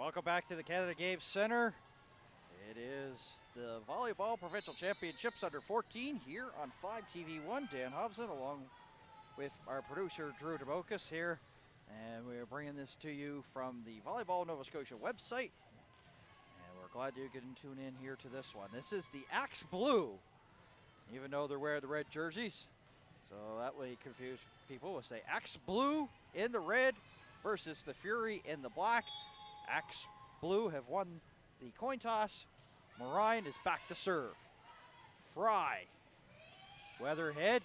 Welcome back to the Canada Games Center. It is the Volleyball Provincial Championships under 14 here on 5TV1. Dan Hobson along with our producer Drew DeBocas here. And we're bringing this to you from the Volleyball Nova Scotia website. And we're glad you can tune in here to this one. This is the Axe Blue, even though they're wearing the red jerseys. So that way confuse people. We'll say Axe Blue in the red versus the Fury in the black. Axe Blue have won the coin toss. Marine is back to serve. Fry, Weatherhead,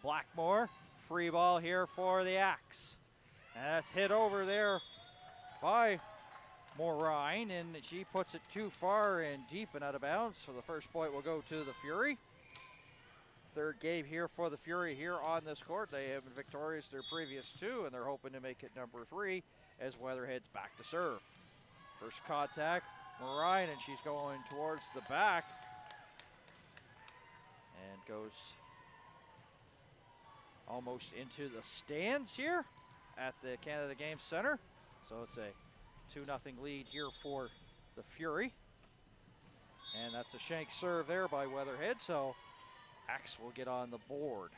Blackmore, free ball here for the Axe. And that's hit over there by Marine, and she puts it too far and deep and out of bounds. So the first point will go to the Fury. Third game here for the Fury here on this court. They have been victorious their previous two, and they're hoping to make it number 3 as Weatherhead's back to serve. First contact, Marine, and she's going towards the back and goes almost into the stands here at the Canada Games Center. So it's a 2-0 lead here for the Fury. And that's a shank serve there by Weatherhead, so Axe will get on the board.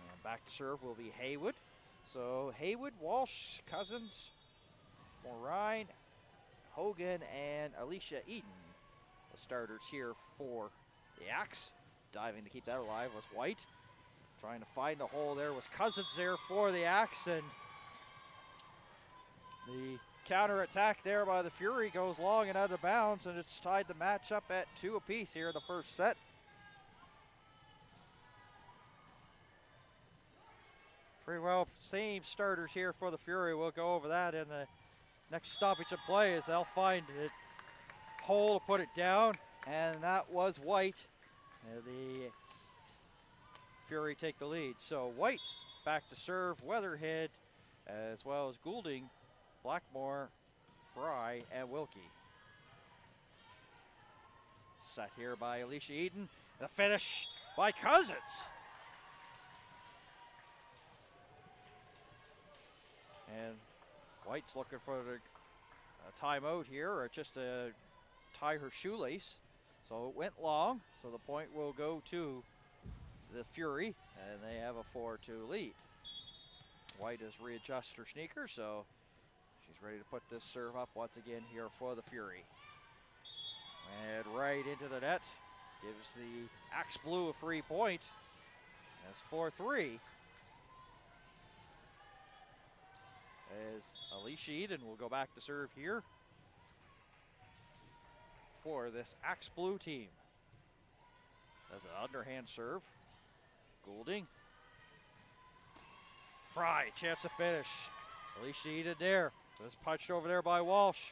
And back to serve will be Haywood. So Haywood, Walsh, Cousins, Marine, Hogan, and Alicia Eden, the starters here for the Axe. Diving to keep that alive was White. Trying to find a hole there was Cousins there for the Axe, and the counter attack there by the Fury goes long and out of bounds, and it's tied the match up at 2 apiece here in the first set. Pretty well same starters here for the Fury. We'll go over that in the next stoppage of play as they'll find a hole to put it down, and that was White. The Fury take the lead. So White back to serve, Weatherhead, as well as Goulding, Blackmore, Fry, and Wilkie. Set here by Alicia Eden. The finish by Cousins. And White's looking for a timeout here, or just to tie her shoelace. So it went long, so the point will go to the Fury, and they have a 4-2 lead. White has readjusted her sneaker, so she's ready to put this serve up once again here for the Fury. And right into the net, gives the Axe Blue a free point. That's 4-3. As Alicia Eden will go back to serve here for this Axe Blue team. That's an underhand serve. Goulding. Fry, chance to finish. Alicia Eden there. Just punched over there by Walsh.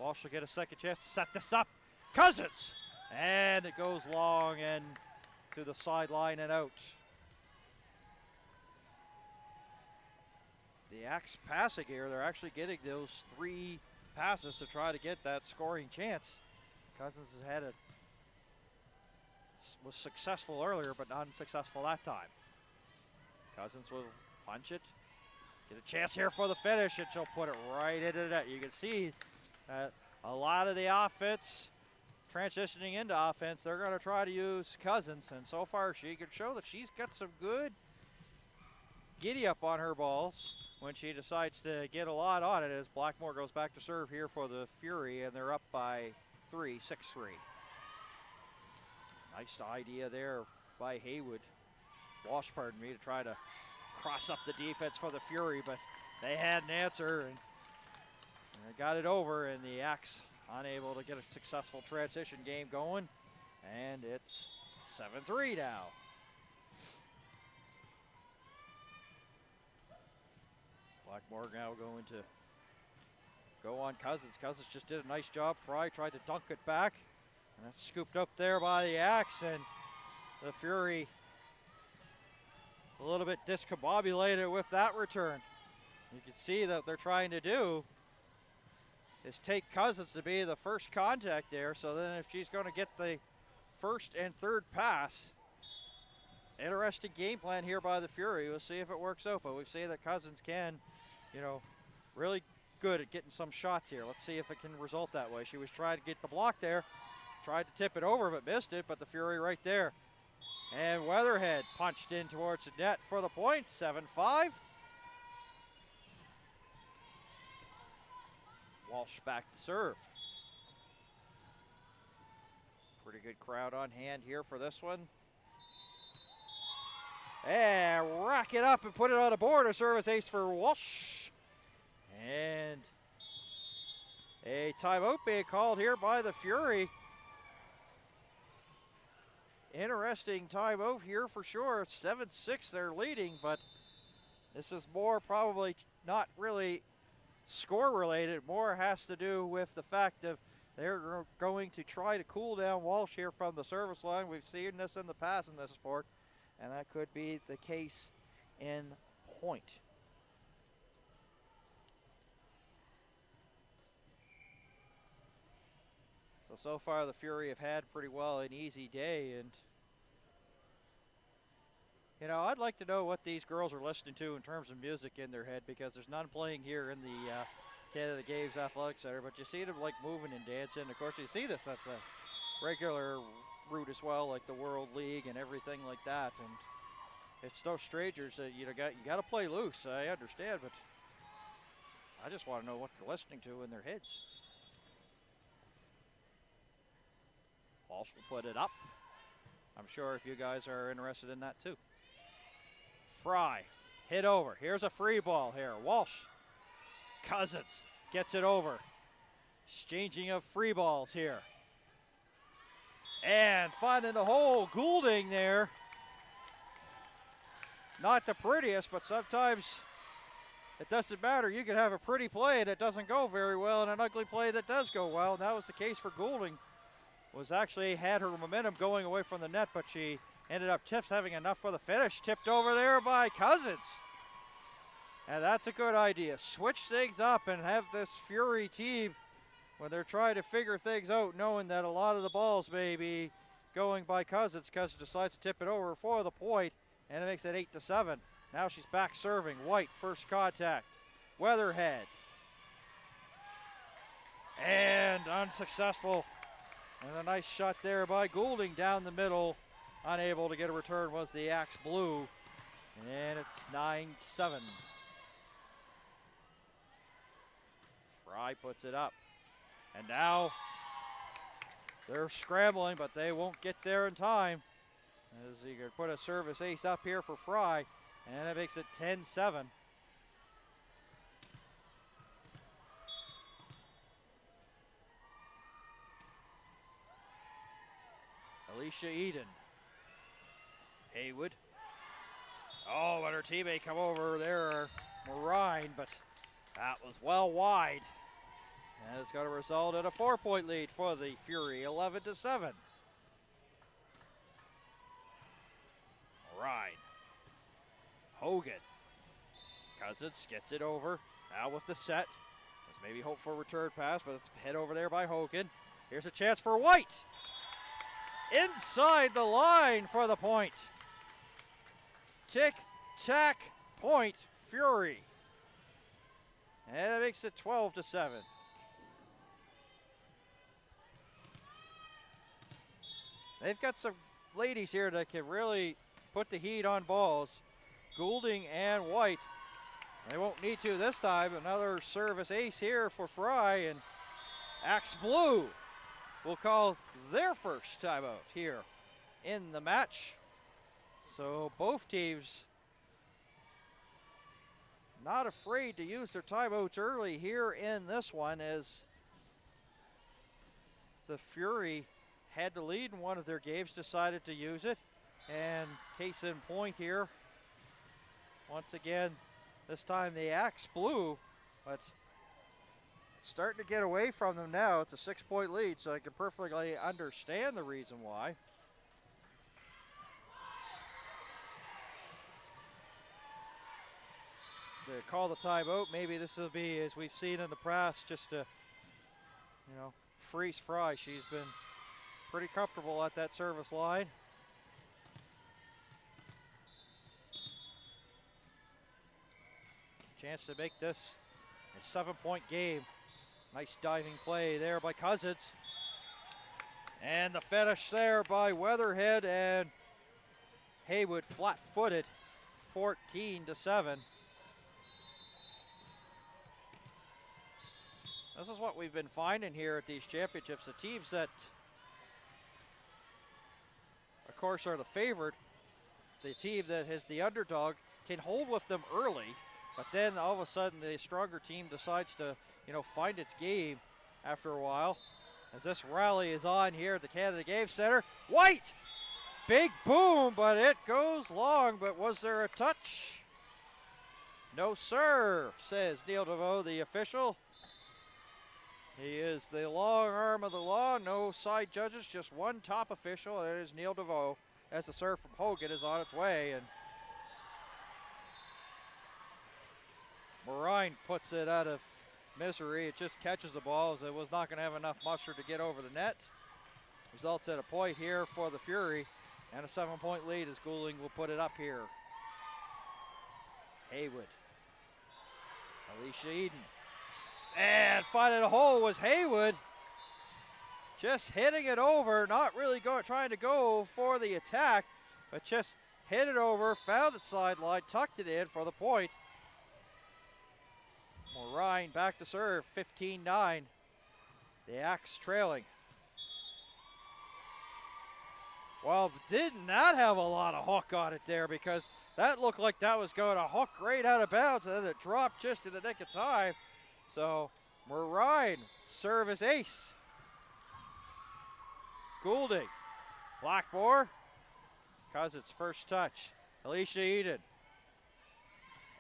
Walsh will get a second chance to set this up. Cousins! And it goes long and to the sideline and out. The Axe passing here, they're actually getting those 3 passes to try to get that scoring chance. Cousins was successful earlier, but not successful that time. Cousins will punch it. Get a chance here for the finish, and she'll put it right into the net. You can see that a lot of the offense transitioning into offense, they're going to try to use Cousins, and so far she can show that she's got some good giddy up on her balls when she decides to get a lot on it, as Blackmore goes back to serve here for the Fury, and they're up by 3, 6-3. Nice idea there by Haywood. Walsh, pardon me, to try to cross up the defense for the Fury, but they had an answer, and they got it over, and the Axe unable to get a successful transition game going, and it's 7-3 now. Blackmore now going to go on Cousins. Cousins just did a nice job. Fry tried to dunk it back, and that's scooped up there by the Axe, and the Fury a little bit discombobulated with that return. You can see that they're trying to do is take Cousins to be the first contact there, so then if she's going to get the first and third pass, interesting game plan here by the Fury. We'll see if it works out, but we've seen that Cousins can, really good at getting some shots here. Let's see if it can result that way. She was trying to get the block there, tried to tip it over but missed it, but the Fury right there. And Weatherhead punched in towards the net for the point, 7-5. Walsh back to serve. Pretty good crowd on hand here for this one. And rack it up and put it on the board. A service ace for Walsh. And a timeout being called here by the Fury. Interesting timeout here for sure. It's 7-6 they're leading, but this is more probably not really score related. More has to do with the fact of they're going to try to cool down Walsh here from the service line. We've seen this in the past in this sport, and that could be the case in point. So far the Fury have had pretty well an easy day, and you know, I'd like to know what these girls are listening to in terms of music in their head, because there's none playing here in the Canada Games Athletic Center, but you see them like moving and dancing. Of course, you see this at the regular route as well, like the World League and everything like that. And it's no strangers that you got to play loose. I understand, but I just want to know what they're listening to in their heads. Walsh will put it up. I'm sure if you guys are interested in that too. Fry, hit over. Here's a free ball here. Walsh, Cousins gets it over. Exchanging of free balls here. And finding the hole, Goulding there. Not the prettiest, but sometimes it doesn't matter. You can have a pretty play that doesn't go very well and an ugly play that does go well. And that was the case for Goulding. Was actually had her momentum going away from the net, but she ended up just having enough for the finish. Tipped over there by Cousins. And that's a good idea. Switch things up and have this Fury team, when they're trying to figure things out, knowing that a lot of the balls may be going by Cousins. Cousins decides to tip it over for the point, and it makes it 8-7. Now she's back serving. White, first contact. Weatherhead. And unsuccessful. And a nice shot there by Goulding down the middle. Unable to get a return was the Axe Blue. And it's 9-7. Fry puts it up. And now they're scrambling, but they won't get there in time. As he could put a service ace up here for Fry. And it makes it 10-7. Alicia Eden. Haywood. Oh, but her teammate come over there, Marine, but that was well wide. And it's going to result in a 4-point lead for the Fury, 11-7. Marine. Hogan. Cousins gets it over. Now with the set. There's maybe hope for a return pass, but it's hit over there by Hogan. Here's a chance for White. Inside the line for the point. Tick, tack, point, Fury. And it makes it 12-7. They've got some ladies here that can really put the heat on balls. Goulding and White. They won't need to this time. Another service ace here for Fry, and Axe Blue will call their first timeout here in the match. So both teams not afraid to use their timeouts early here in this one, as the Fury had to lead in one of their games, decided to use it. And case in point here, once again, this time the Axe Blue, but it's starting to get away from them now. It's a 6-point lead, so I can perfectly understand the reason why. They call the timeout. Maybe this will be, as we've seen in the past, just to, freeze Fry. She's been pretty comfortable at that service line. Chance to make this A 7-point game. Nice diving play there by Cousins. And the finish there by Weatherhead, and Haywood flat-footed, 14-7. This is what we've been finding here at these championships. The teams that, of course, are the favorite, the team that is the underdog, can hold with them early, but then all of a sudden the stronger team decides to, find its game after a while. As this rally is on here at the Canada Game Center. White! Big boom, but it goes long. But was there a touch? No, sir, says Neil DeVoe, the official. He is the long arm of the law. No side judges, just one top official, and it is Neil DeVoe as the serve from Hogan is on its way. And Marine puts it out of misery. It just catches the ball as it was not going to have enough muster to get over the net. Results at a point here for the Fury, and a 7-point lead as Goulding will put it up here. Haywood. Alicia Eden. And finding a hole was Haywood. Just hitting it over, not really trying to go for the attack, but just hit it over, found its sideline, tucked it in for the point. Moraine back to serve, 15-9. The Axe trailing. Well, did not have a lot of hook on it there, because that looked like that was going to hook right out of bounds, and then it dropped just in the nick of time. So Moraine, service ace. Goulding, Blackmore, Cousins first touch. Alicia Eden.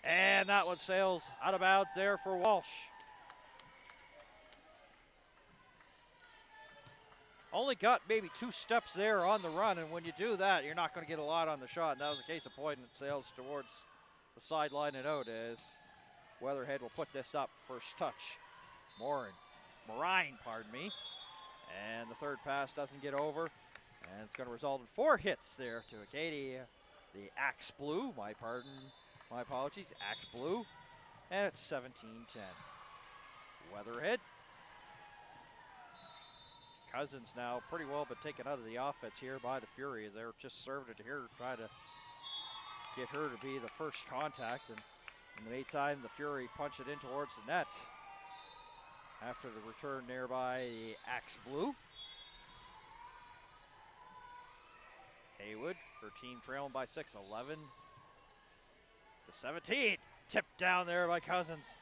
And that one sails out of bounds there for Walsh. Only got maybe 2 steps there on the run, and when you do that, you're not going to get a lot on the shot. And that was the case of point, and it sails towards the sideline and out as Weatherhead will put this up. First touch. Moraine, pardon me. And the third pass doesn't get over. And it's going to result in 4 hits there to Acadia. The Axe Blue, my apologies, Axe Blue. And it's 17-10. Weatherhead. Cousins now pretty well been taken out of the offense here by the Fury as they're just serving it here, trying to get her to be the first contact. And in the meantime, the Fury punch it in towards the net. After the return there by the Axe Blue. Haywood, her team trailing by 6, 11-17. Tipped down there by Cousins.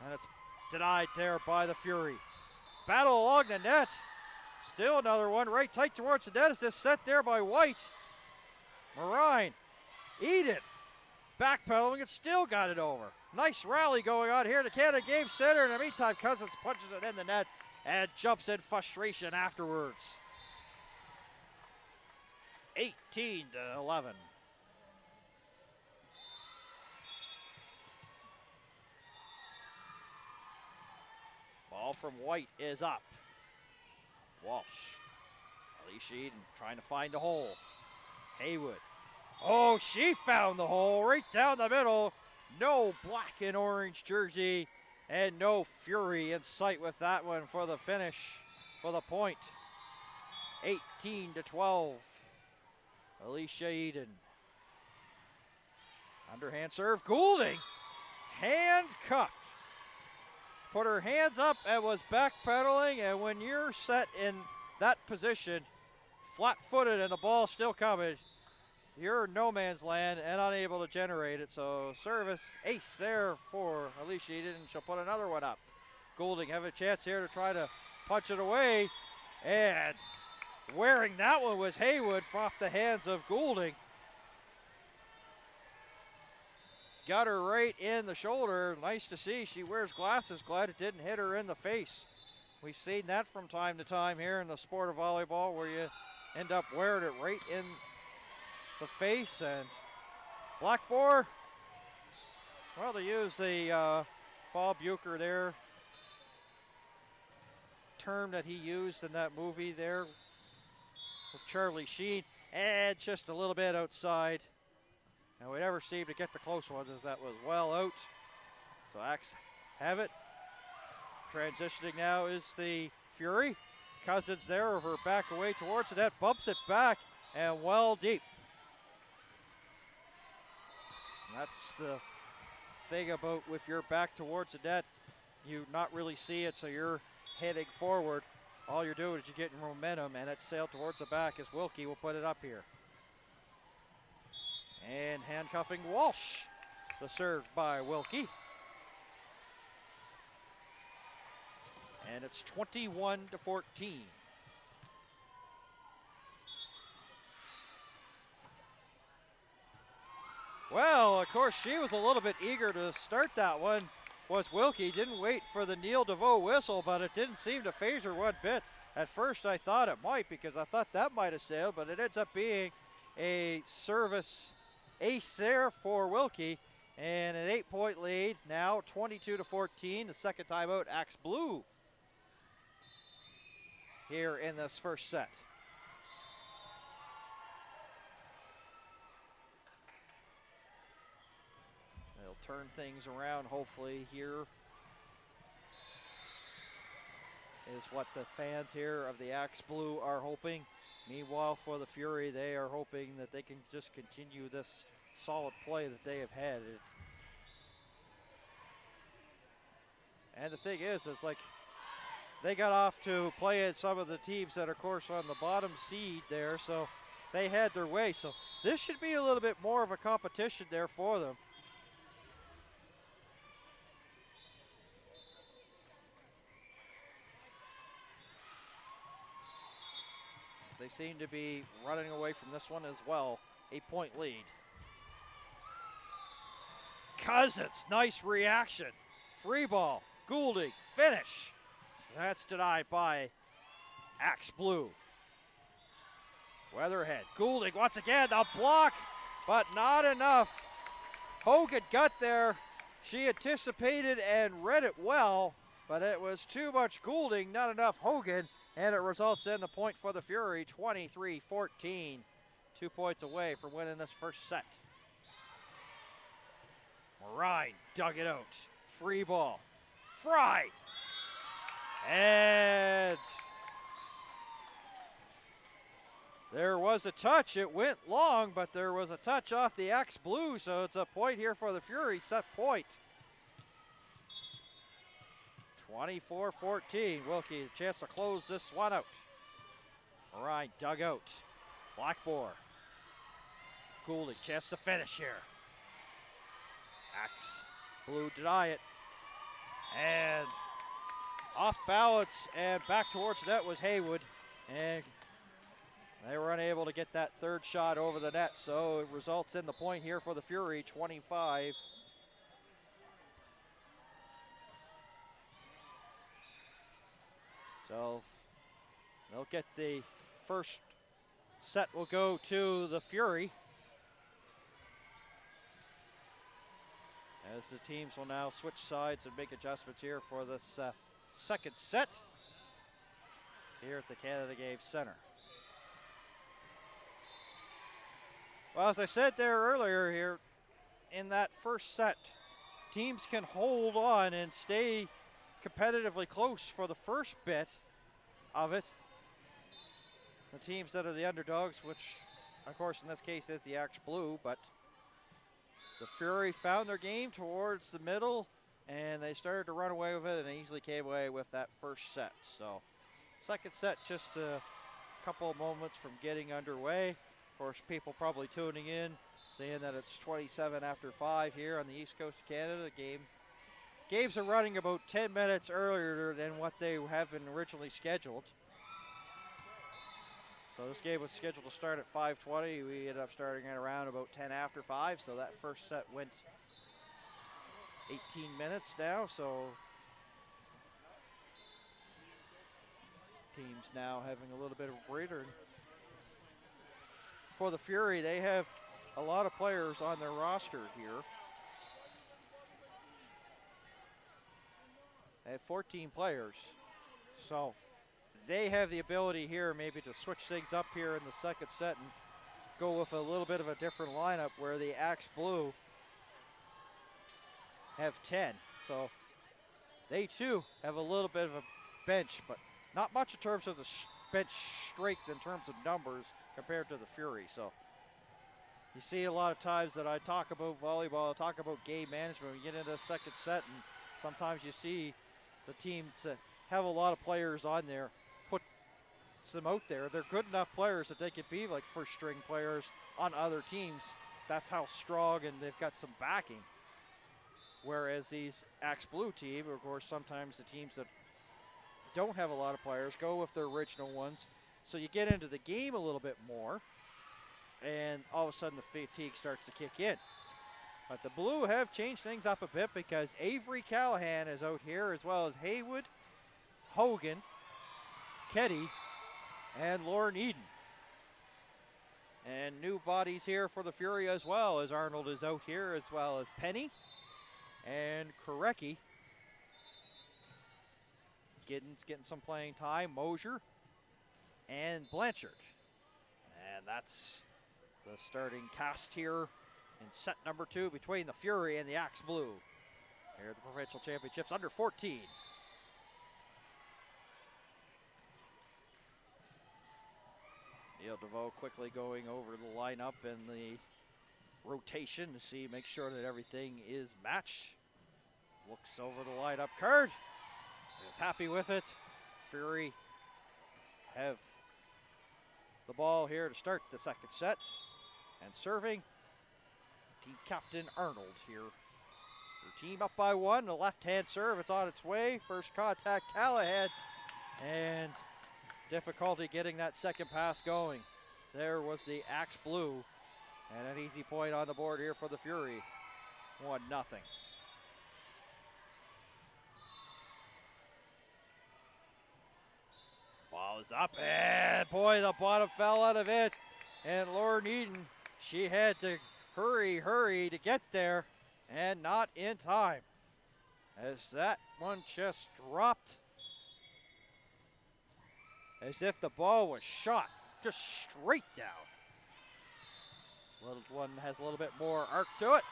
And it's denied there by the Fury. Battle along the net. Still another one right tight towards the net. Is this set there by White. Moraine. Eden. Backpedaling and still got it over. Nice rally going on here at the Canada Game Center. In the meantime, Cousins punches it in the net and jumps in frustration afterwards. 18-11. Ball from White is up. Walsh. Alicia Eden trying to find a hole. Haywood. Oh, she found the hole right down the middle. No black and orange jersey and no Fury in sight with that one for the finish, for the point. 18-12. Alicia Eden. Underhand serve. Goulding. Handcuffed. Put her hands up and was backpedaling, and when you're set in that position, flat-footed and the ball still coming, you're in no man's land and unable to generate it. So service ace there for Alicia Eden, and she'll put another one up. Goulding have a chance here to try to punch it away, and wearing that one was Haywood off the hands of Goulding. Got her right in the shoulder. Nice to see. She wears glasses. Glad it didn't hit her in the face. We've seen that from time to time here in the sport of volleyball, where you end up wearing it right in the face. And Blackmore, well, they use the Bob Uecker there term that he used in that movie there with Charlie Sheen, and just a little bit outside. And we never seemed to get the close ones as that was well out. So Axe have it. Transitioning now is the Fury. Cousins there over back away towards the net, bumps it back and well deep. And that's the thing about if you're back towards the net, you not really see it, so you're heading forward. All you're doing is you're getting momentum, and it's sailed towards the back as Wilkie will put it up here. And handcuffing Walsh. The serve by Wilkie. And it's 21-14. Well, of course, she was a little bit eager to start that one, was Wilkie. Didn't wait for the Neil DeVoe whistle, but it didn't seem to phase her one bit. At first, I thought it might, because I thought that might have sailed, but it ends up being a service ace there for Wilkie. And an 8-point lead, now 22-14. The second timeout, Axe Blue here in this first set. They'll turn things around hopefully here. Is what the fans here of the Axe Blue are hoping. Meanwhile, for the Fury, they are hoping that they can just continue this solid play that they have had. And the thing is, it's like they got off to play at some of the teams that are, of course, on the bottom seed there, so they had their way. So this should be a little bit more of a competition there for them. They seem to be running away from this one as well. 8-point lead. Cousins, nice reaction. Free ball, Goulding, finish. So that's denied by Axe Blue. Weatherhead, Goulding once again, the block, but not enough. Hogan got there. She anticipated and read it well, but it was too much Goulding, not enough Hogan, and it results in the point for the Fury, 23-14. 2 points away from winning this first set. Ryan dug it out. Free ball. Fry. And there was a touch. It went long, but there was a touch off the Axe Blue, so it's a point here for the Fury. Set point. 24-14. Wilkie, a chance to close this one out. Ryan dug out. Blackmore. Goulding, chance to finish here. Axe Blue deny it. And off balance and back towards net was Haywood. And they were unable to get that third shot over the net, so it results in the point here for the Fury, 25. So they'll get the first set will go to the Fury. As the teams will now switch sides and make adjustments here for this second set here at the Canada Game Center. Well, as I said there earlier here, in that first set, teams can hold on and stay competitively close for the first bit of it. The teams that are the underdogs, which of course in this case is the Axe Blue, but the Fury found their game towards the middle and they started to run away with it and easily came away with that first set. So second set just a couple of moments from getting underway. Of course, people probably tuning in, seeing that it's 27 after 5 here on the east coast of Canada. Games are running about 10 minutes earlier than what they have been originally scheduled. So this game was scheduled to start at 5:20. We ended up starting at around about 10 after 5. So that first set went 18 minutes now. So teams now having a little bit of a breather. For the Fury, they have a lot of players on their roster here. They have 14 players. So they have the ability here maybe to switch things up here in the second set and go with a little bit of a different lineup where the Axe Blue have 10. So they too have a little bit of a bench, but not much in terms of the bench strength in terms of numbers compared to the Fury. So you see a lot of times that I talk about volleyball, I talk about game management. We get into the second set, and sometimes you see the teams that have a lot of players on there put them out there. They're good enough players that they could be like first string players on other teams. That's how strong, and they've got some backing. Whereas these Axe Blue team, of course, sometimes the teams that don't have a lot of players go with their original ones. So you get into the game a little bit more, and all of a sudden the fatigue starts to kick in. But the Blue have changed things up a bit because Avery Callahan is out here, as well as Haywood, Hogan, Ketty, and Lauren Eden. And new bodies here for the Fury as well, as Arnold is out here, as well as Penny and Korecki. Giddens getting some playing time, Mosier and Blanchard. And that's the starting cast here in set number 2 between the Fury and the Axe Blue here at the Provincial Championships under 14. Neil DeVoe quickly going over the lineup and the rotation to see, make sure that everything is matched. Looks over the lineup card, is happy with it. Fury have the ball here to start the second set. And serving, team captain Arnold here. Their team up by 1, the left-hand serve, it's on its way. First contact, Callahan, and difficulty getting that second pass going. There was the Axe Blue, and an easy point on the board here for the Fury. 1-0. Ball is up, and boy, the bottom fell out of it. And Lauren Eden, she had to hurry to get there, and not in time, as that one just dropped as if the ball was shot just straight down. Little one has a little bit more arc to it.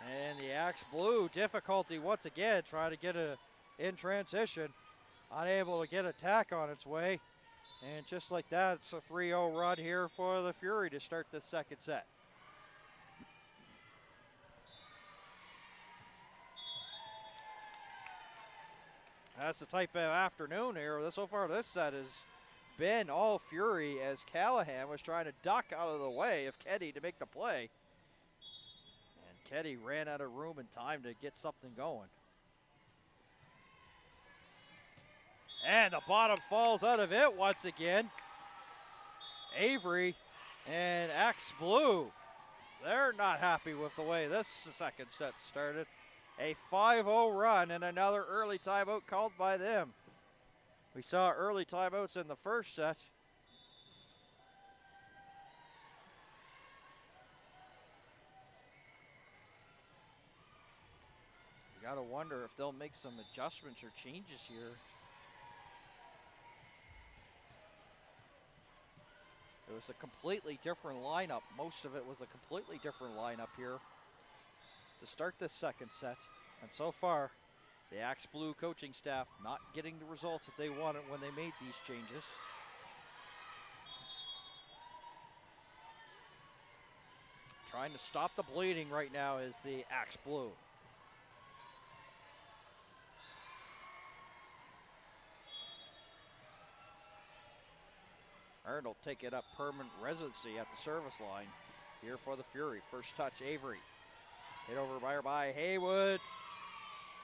And the Axe Blue, difficulty once again, trying to get it in transition. Unable to get attack on its way. And just like that, it's a 3-0 run here for the Fury to start this second set. That's the type of afternoon here. So far this set has been all Fury, as Callahan was trying to duck out of the way of Ketty to make the play. And Ketty ran out of room and time to get something going. And the bottom falls out of it once again. Avery and Axe Blue, they're not happy with the way this second set started. A 5-0 run and another early timeout called by them. We saw early timeouts in the first set. You gotta wonder if they'll make some adjustments or changes here. It was a completely different lineup. Most of it was a completely different lineup here to start this second set. And so far, the Axe Blue coaching staff not getting the results that they wanted when they made these changes. Trying to stop the bleeding right now is the Axe Blue. Arnold taking up permanent residency at the service line here for the Fury. First touch, Avery. Hit over by Haywood.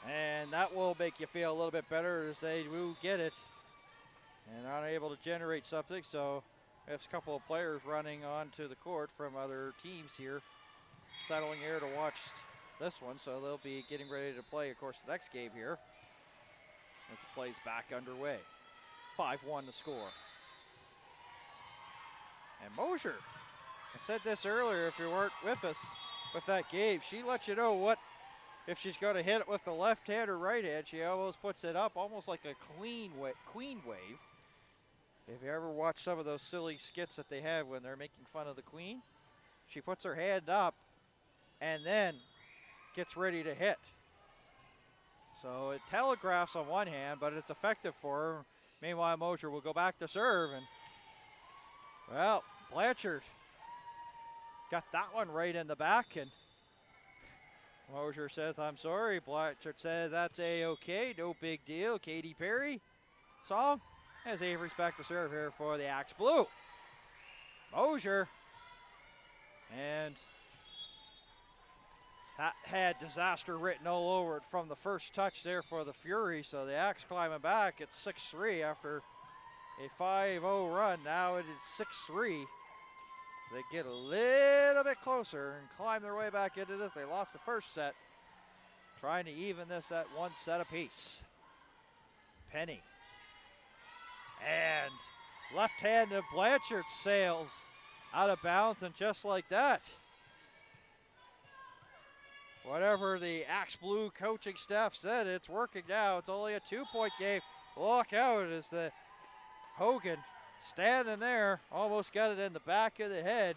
And that will make you feel a little bit better as they do get it. And unable to generate something, so there's a couple of players running onto the court from other teams here, settling here to watch this one, so they'll be getting ready to play, of course, the next game here as the play's back underway. 5-1 to score. And Mosier, I said this earlier if you weren't with us with that game, she lets you know what, if she's going to hit it with the left hand or right hand, she almost puts it up almost like a queen wave. If you ever watch some of those silly skits that they have when they're making fun of the queen, she puts her hand up and then gets ready to hit. So it telegraphs on one hand, but it's effective for her. Meanwhile, Mosier will go back to serve, and well, Blanchard got that one right in the back, and Mosier says, I'm sorry. Blanchard says, that's A-okay, no big deal. Katy Perry song, as Avery's back to serve here for the Axe Blue. Mosier, and that had disaster written all over it from the first touch there for the Fury, so the Axe climbing back at 6-3 after a 5-0 run. Now it is 6-3. They get a little bit closer and climb their way back into this. They lost the first set, trying to even this at one set apiece. Penny. And left hand of Blanchard sails out of bounds, and just like that, whatever the Axe Blue coaching staff said, it's working now. It's only a 2-point game. Look out as the Hogan standing there, almost got it in the back of the head.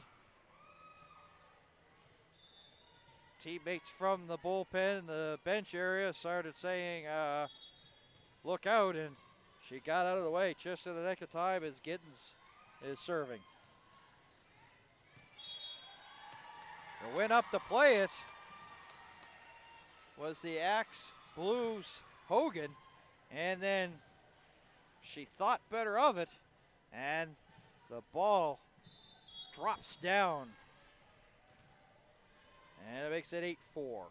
Teammates from the bullpen, the bench area started saying, look out, and she got out of the way just in the nick of time as Giddens is serving. The win up to play it was the Axe Blues Hogan, and then she thought better of it, and the ball drops down, and it makes it 8-4.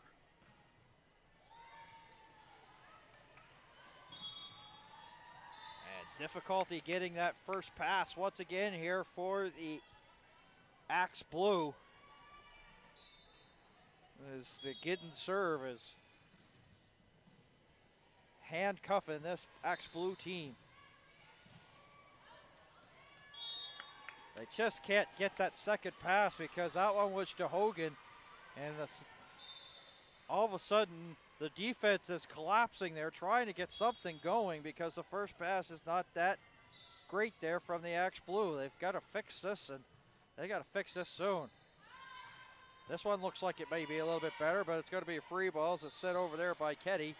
And difficulty getting that first pass once again here for the Axe Blue, as the Giddens serve is handcuffing this Axe Blue team. They just can't get that second pass because that one was to Hogan, and all of a sudden the defense is collapsing. They're trying to get something going because the first pass is not that great there from the Axe Blue. They've got to fix this, and they got to fix this soon. This one looks like it may be a little bit better, but it's going to be a free ball as it's set over there by Ketty.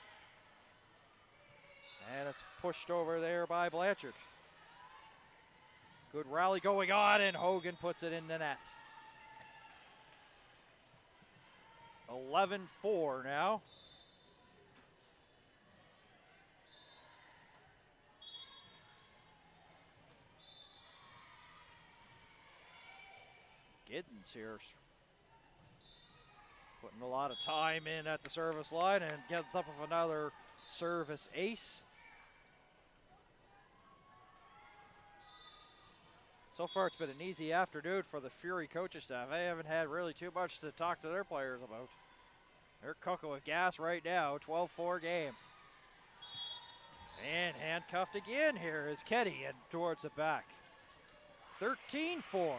And it's pushed over there by Blanchard. Good rally going on, and Hogan puts it in the net. 11-4 now. Giddens here putting a lot of time in at the service line and gets up with another service ace. So far, it's been an easy afternoon for the Fury coaching staff. They haven't had really too much to talk to their players about. They're cooking with gas right now, 12-4 game. And handcuffed again here is Ketty and towards the back. 13-4.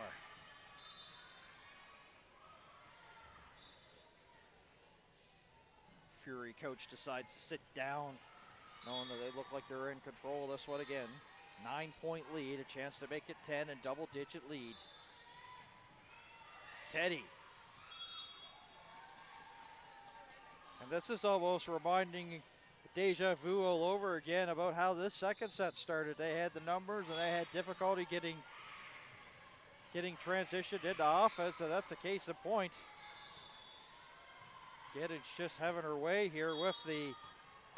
Fury coach decides to sit down, knowing that they look like they're in control of this one again. 9-point lead, a chance to make it 10 and double-digit lead. Ketty. And this is almost reminding deja vu all over again about how this second set started. They had the numbers and they had difficulty getting transitioned into offense, so that's a case in point. Giddens just having her way here with the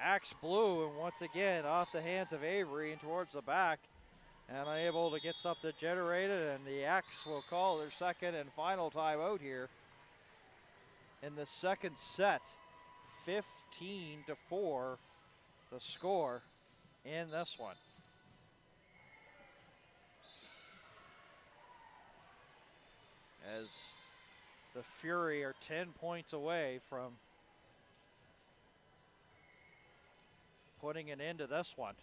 Axe Blue, and once again off the hands of Avery and towards the back, and unable to get something generated, and the Axe will call their second and final timeout here in the second set. 15-4 the score in this one. As the Fury are 10 points away from putting an end to this one.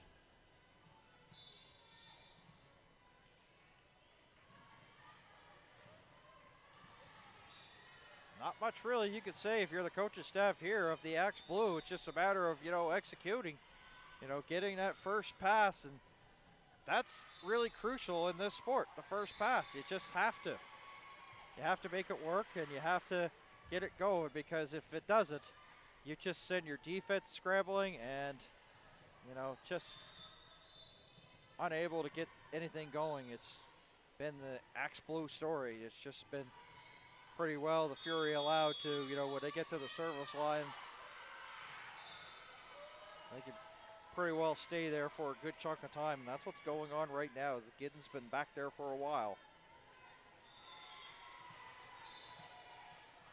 Not much really you could say if you're the coaching staff here of the Axe Blue. It's just a matter of, executing, getting that first pass, and that's really crucial in this sport, the first pass. You just have to. You have to make it work, and you have to get it going, because if it doesn't, you just send your defense scrambling and, you know, just unable to get anything going. It's been the Axe Blue story. It's just been pretty well the Fury allowed to, you know, when they get to the service line, they can pretty well stay there for a good chunk of time, and that's what's going on right now, as Giddens been back there for a while.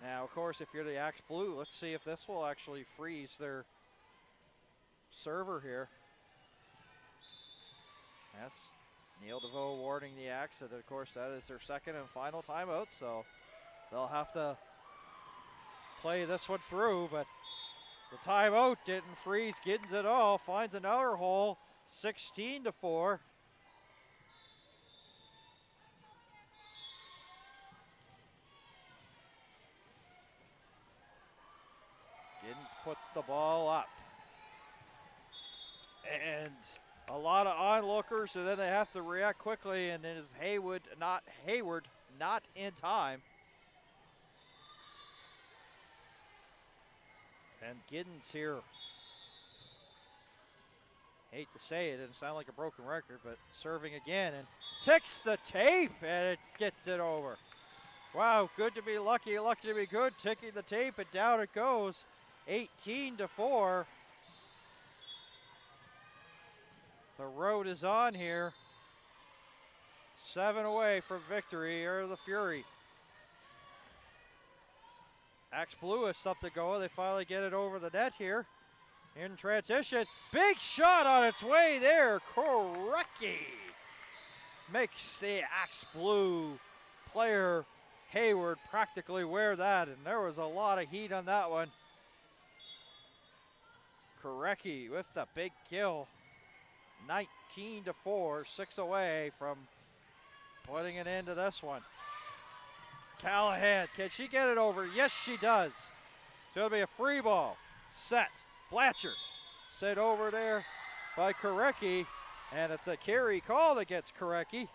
Now, of course, if you're the Axe Blue, let's see if this will actually freeze their server here. Yes, Neil DeVoe awarding the Axe, and of course that is their second and final timeout, so they'll have to play this one through, but the timeout didn't freeze Giddens at all. Finds another hole, 16-4. Giddens puts the ball up. And a lot of onlookers, and then they have to react quickly, and it is Hayward not in time. And Giddens here, hate to say it, it doesn't sound like a broken record, but serving again and ticks the tape, and it gets it over. Wow, good to be lucky, lucky to be good, ticking the tape, and down it goes, 18-4. The road is on here. 7 away from victory are the Fury. Axe Blue has something going. They finally get it over the net here. In transition. Big shot on its way there. Korecki makes the Axe Blue player Hayward practically wear that, and there was a lot of heat on that one. Korecki with the big kill. 19-4, 6 away from putting an end to this one. Callahan, can she get it over? Yes, she does. So it'll be a free ball. Set. Blatcher. Set over there by Korecki, and it's a carry called against Korecki.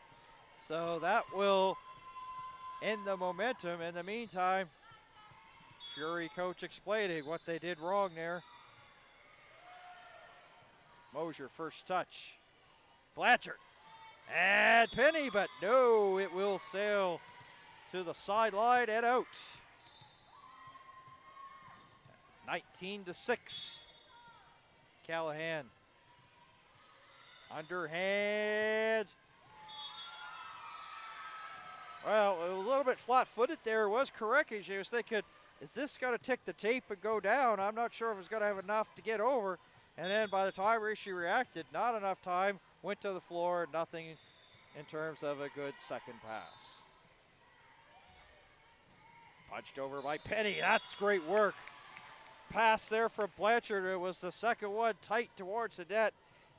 So that will end the momentum. In the meantime, Fury coach explaining what they did wrong there. Mosier first touch. Blatcher. And Penny, but no, it will sail to the sideline and out. 19-6. Callahan. Underhand. Well, a little bit flat-footed there was Korecki. She was thinking, is this going to tick the tape and go down? I'm not sure if it's going to have enough to get over. And then by the time she reacted, not enough time, went to the floor, nothing in terms of a good second pass. Punched over by Penny, that's great work. Pass there from Blanchard, it was the second one tight towards the net,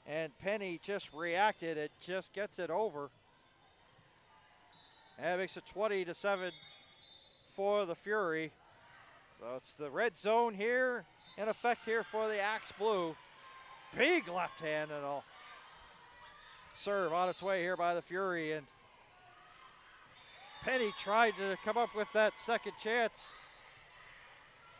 and Penny just reacted, it just gets it over. And it makes it 20-7 for the Fury. So it's the red zone here, in effect here for the Axe Blue. Big left hand and a serve on its way here by the Fury, and Penny tried to come up with that second chance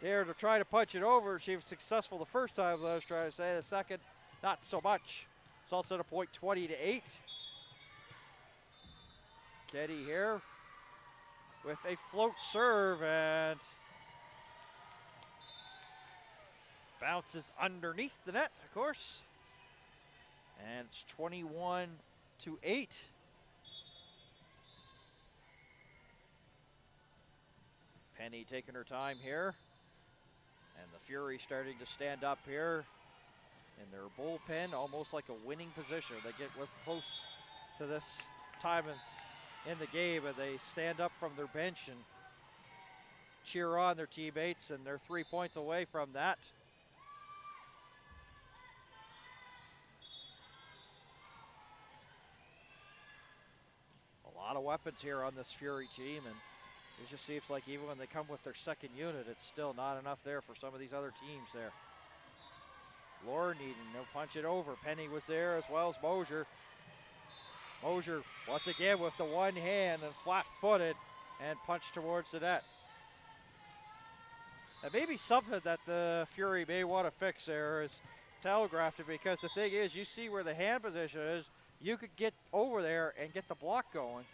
there to try to punch it over. She was successful the first time, as I was trying to say. The second, not so much. Results at a point 20-8. Ketty here with a float serve, and bounces underneath the net, of course. And it's 21-8. Penny taking her time here. And the Fury starting to stand up here in their bullpen, almost like a winning position. They get close to this time in the game, and they stand up from their bench and cheer on their teammates, and they're 3 points away from that. A lot of weapons here on this Fury team, and it just seems like even when they come with their second unit, it's still not enough there for some of these other teams there. Lauren needing to punch it over. Penny was there as well as Mosier. Mosier once again with the one hand and flat-footed and punched towards the net. That may be something that the Fury may want to fix there, is telegraphed it, because the thing is, you see where the hand position is, you could get over there and get the block going.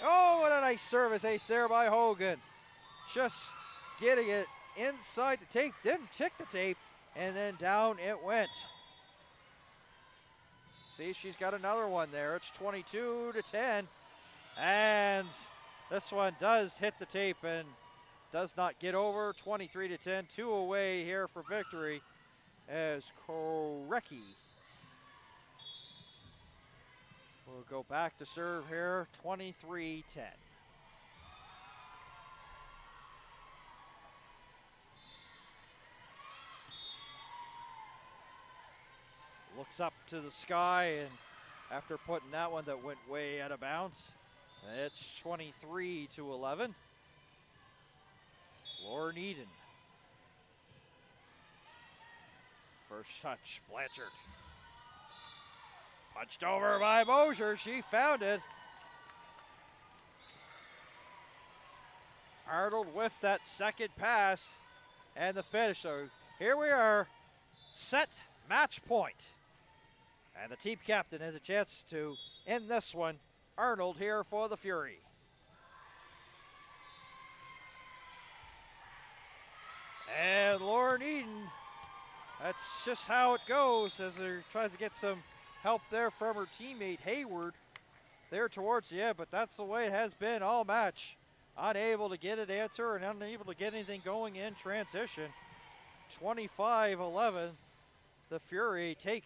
Oh, what a nice service ace there by Hogan. Just getting it inside the tape, didn't tick the tape, and then down it went. See, she's got another one there. It's 22-10, and this one does hit the tape and does not get over. 23-10, 2 away here for victory as Korecki will go back to serve here, 23-10. Looks up to the sky, and after putting that one that went way out of bounds, it's 23-11. Lauren Eden. First touch, Blanchard. Punched over by Mosier, she found it. Arnold with that second pass and the finish. So here we are, set, match point. And the team captain has a chance to end this one. Arnold here for the Fury. And Lauren Eden, that's just how it goes as he tries to get some help there from her teammate Hayward there towards the end, but that's the way it has been all match. Unable to get an answer and unable to get anything going in transition. 25-11, the Fury take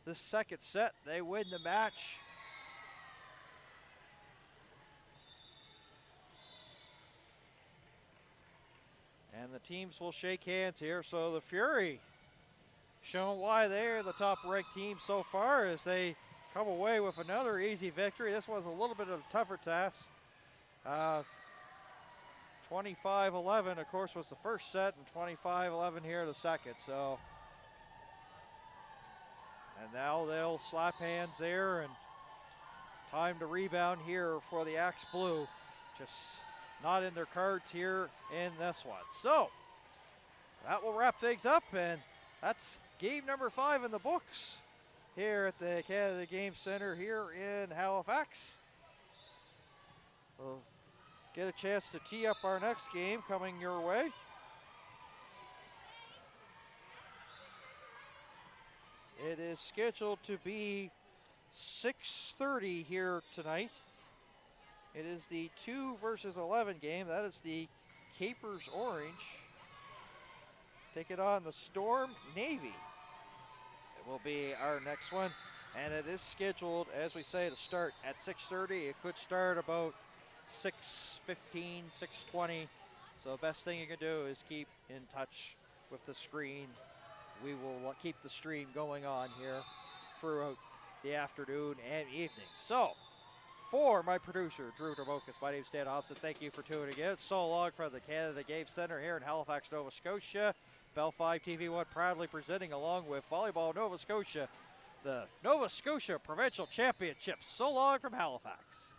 the second set. They win the match. And the teams will shake hands here. So the Fury showing why they're the top ranked team so far as they come away with another easy victory. This was a little bit of a tougher task. 25-11, of course, was the first set, and 25-11 here the second. So, and now they'll slap hands there, and time to rebound here for the Axe Blue. Just not in their cards here in this one. So, that will wrap things up, and that's game number 5 in the books here at the Canada Game Center here in Halifax. We'll get a chance to tee up our next game coming your way. It is scheduled to be 6:30 here tonight. It is the 2 versus 11 game. That is the Capers Orange. Take it on the Storm Navy. It will be our next one, and it is scheduled, as we say, to start at 6:30. It could start about 6:15, 6:20. So the best thing you can do is keep in touch with the screen. We will keep the stream going on here throughout the afternoon and evening. So, for my producer, Drew Dermokas, my name is Dan Hobson. Thank you for tuning in. So long from the Canada Game Center here in Halifax, Nova Scotia. Bell 5 TV1 proudly presenting, along with Volleyball Nova Scotia, the Nova Scotia Provincial Championships. So long from Halifax.